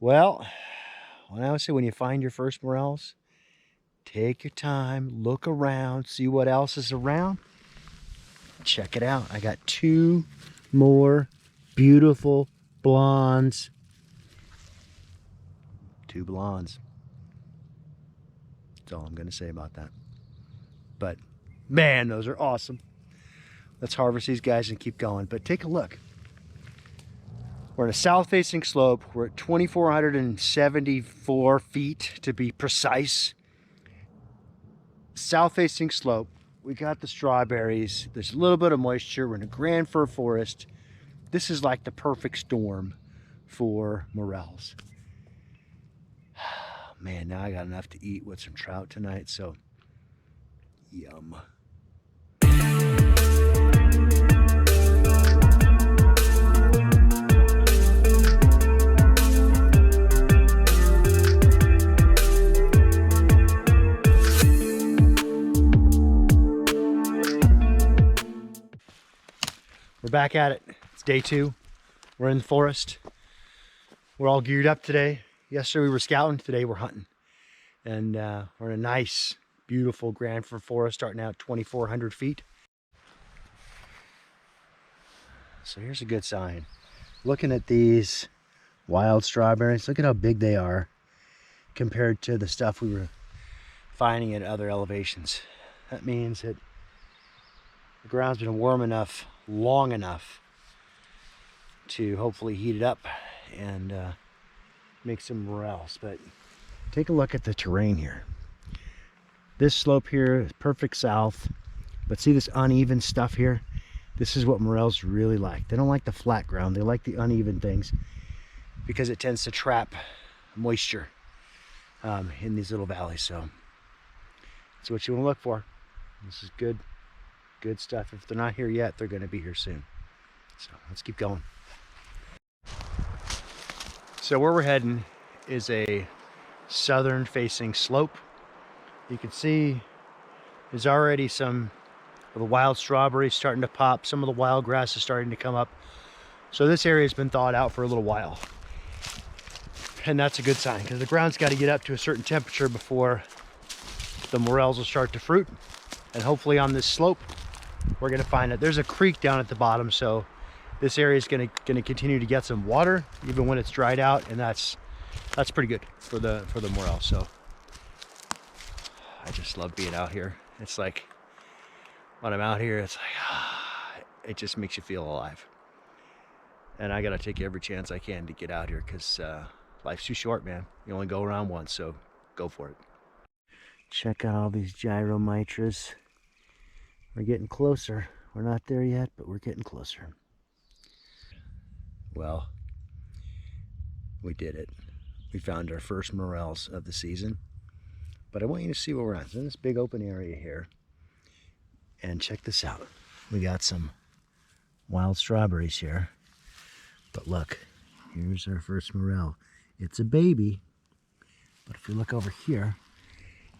Well, when I would say when you find your first morels, take your time, look around, see what else is around. Check it out. I got 2 more beautiful blondes. 2 blondes. That's all I'm going to say about that. But man, those are awesome. Let's harvest these guys and keep going. But take a look. We're in a south-facing slope. We're at 2,474 feet to be precise. South-facing slope. We got the strawberries. There's a little bit of moisture. We're in a grand fir forest. This is like the perfect storm for morels. Man, now I got enough to eat with some trout tonight, so yum. We're back at it. It's day 2. We're in the forest. We're all geared up today. Yesterday we were scouting, today we're hunting. And we're in a nice, beautiful grand fir forest starting out 2,400 feet. So here's a good sign. Looking at these wild strawberries, look at how big they are compared to the stuff we were finding at other elevations. That means that the ground's been warm enough, long enough to hopefully heat it up and make some morels. But take a look at the terrain here. This slope here is perfect south, but see this uneven stuff here? This is what morels really like. They don't like the flat ground. They like the uneven things because it tends to trap moisture in these little valleys. So that's what you want to look for. This is good stuff. If they're not here yet, they're going to be here soon. So let's keep going. So where we're heading is a southern facing slope. You can see there's already some of the wild strawberries starting to pop. Some of the wild grass is starting to come up. So this area has been thawed out for a little while. And that's a good sign because the ground's got to get up to a certain temperature before the morels will start to fruit. And hopefully on this slope, we're going to find it. There's a creek down at the bottom, so this area is going to continue to get some water even when it's dried out, and that's pretty good for the morel. So I just love being out here. It's like when I'm out here, it's like it just makes you feel alive. And I got to take every chance I can to get out here because life's too short, man. You only go around once, so go for it. Check out all these gyromitras. We're getting closer. We're not there yet, but we're getting closer. Well, we did it. We found our first morels of the season. But I want you to see what we're on. It's in this big open area here. And check this out. We got some wild strawberries here. But look, here's our first morel. It's a baby. But if you look over here,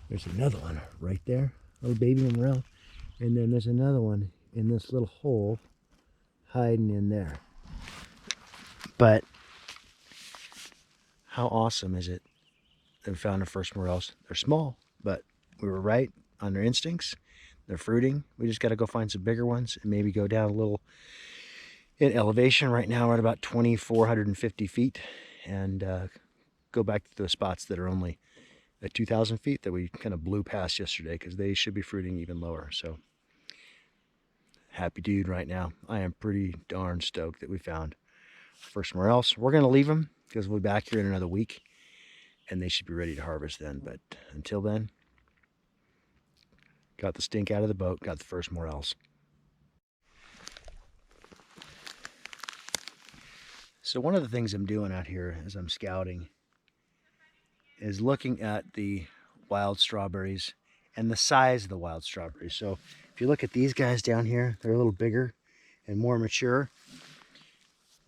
there's another one right there. Little baby morel. And then there's another one in this little hole hiding in there. But how awesome is it that we found our first morels? They're small, but we were right on their instincts. They're fruiting. We just got to go find some bigger ones and maybe go down a little in elevation. Right now we're at about 2,450 feet and go back to those spots that are only at 2,000 feet that we kind of blew past yesterday because they should be fruiting even lower. So happy dude right now. I am pretty darn stoked that we found first morels. We're going to leave them because we'll be back here in another week and they should be ready to harvest then. But until then, got the stink out of the boat, got the first morels. So one of the things I'm doing out here as I'm scouting is looking at the wild strawberries and the size of the wild strawberries. So if you look at these guys down here, they're a little bigger and more mature,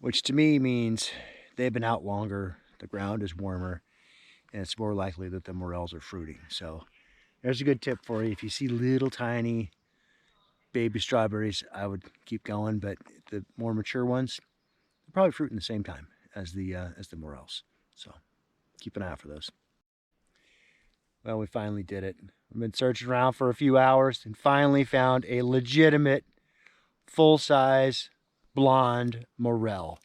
which to me means they've been out longer, the ground is warmer, and it's more likely that the morels are fruiting. So there's a good tip for you. If you see little tiny baby strawberries, I would keep going, but the more mature ones, they're probably fruiting the same time as the morels. So keep an eye out for those. Well, we finally did it. We've been searching around for a few hours and finally found a legitimate full-size blonde morel.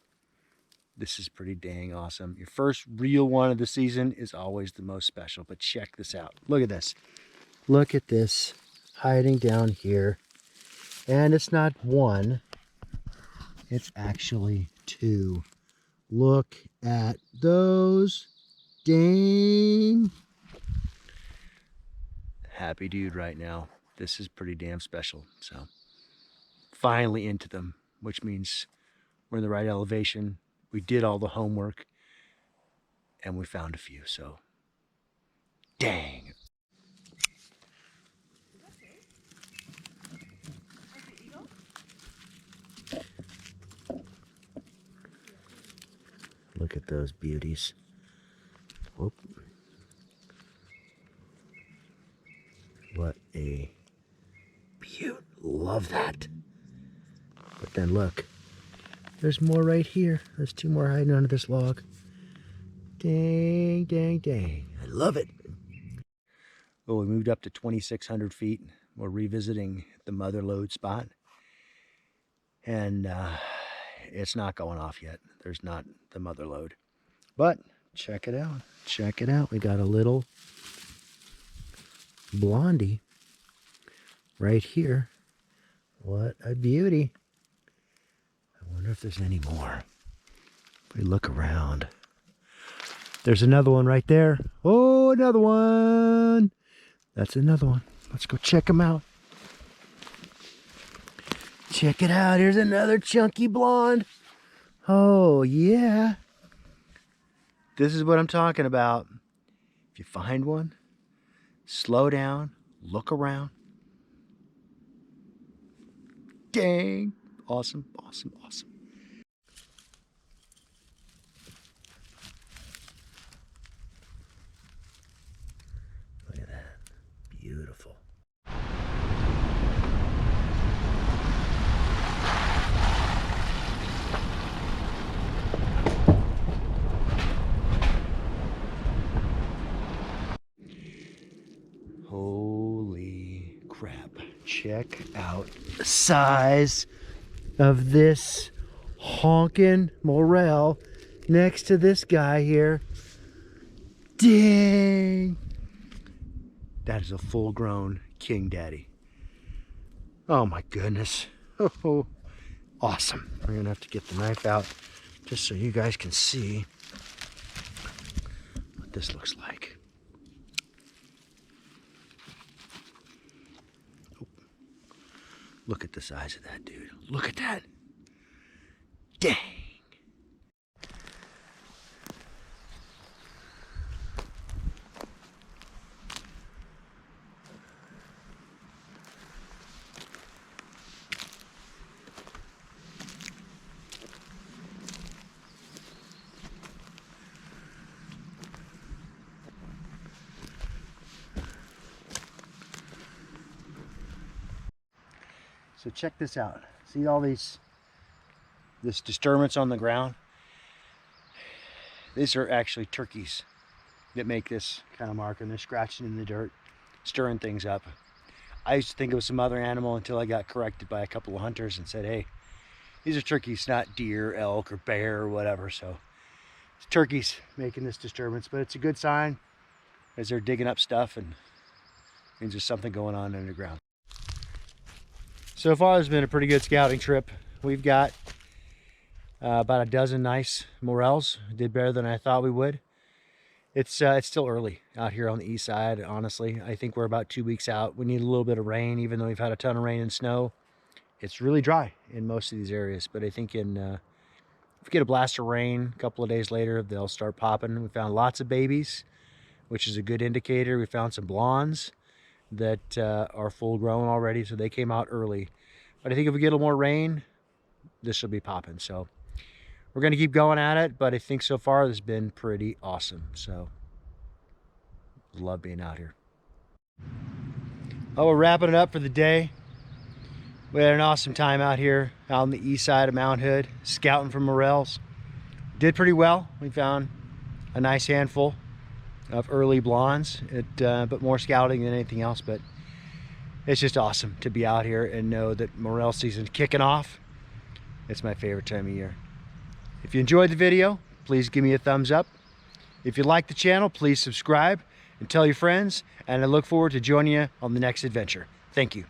This is pretty dang awesome. Your first real one of the season is always the most special, but check this out. Look at this. Look at this hiding down here. And it's not one, it's actually two. Look at those. Dang. Happy dude right now. This is pretty damn special. So finally into them, which means we're in the right elevation. We did all the homework and we found a few. So dang. Look at those beauties. Whoop. What a beaut. Love that. But then look, there's more right here. There's two more hiding under this log. Dang, dang, dang. I love it. Well, we moved up to 2,600 feet. We're revisiting the mother lode spot. And it's not going off yet. There's not the mother lode. But check it out. Check it out. We got a little blondie right here. What a beauty. I wonder if there's any more. If we look around. There's another one right there. Oh, another one. That's another one. Let's go check them out. Check it out. Here's another chunky blonde. Oh, yeah. This is what I'm talking about. If you find one, slow down, look around. Dang. Awesome, awesome, awesome. Look at that. Beautiful. Holy crap. Check out the size of this honkin' morel next to this guy here. Dang. That is a full-grown king daddy. Oh my goodness. Oh, awesome. We're gonna have to get the knife out just so you guys can see what this looks like. Look at the size of that dude. Look at that. Dang. So check this out. See all this disturbance on the ground? These are actually turkeys that make this kind of mark, and they're scratching in the dirt, stirring things up. I used to think it was some other animal until I got corrected by a couple of hunters and said, hey, these are turkeys, not deer, elk, or bear, or whatever. So it's turkeys making this disturbance, but it's a good sign as they're digging up stuff, and means there's something going on underground. So far, it's been a pretty good scouting trip. We've got about a dozen nice morels. Did better than I thought we would. It's still early out here on the east side, honestly. I think we're about 2 weeks out. We need a little bit of rain, even though we've had a ton of rain and snow. It's really dry in most of these areas, but I think if we get a blast of rain a couple of days later, they'll start popping. We found lots of babies, which is a good indicator. We found some blondes that are full grown already, so they came out early. But I think if we get a little more rain, this will be popping. So we're going to keep going at it, but I think so far this has been pretty awesome. So love being out here. Oh, we're wrapping it up for the day. We had an awesome time out here out on the east side of Mount Hood, scouting for morels. Did pretty well. We found a nice handful of early blondes, but more scouting than anything else. But it's just awesome to be out here and know that morel season's kicking off. It's my favorite time of year. If you enjoyed the video, please give me a thumbs up. If you like the channel, please subscribe and tell your friends, and I look forward to joining you on the next adventure. Thank you.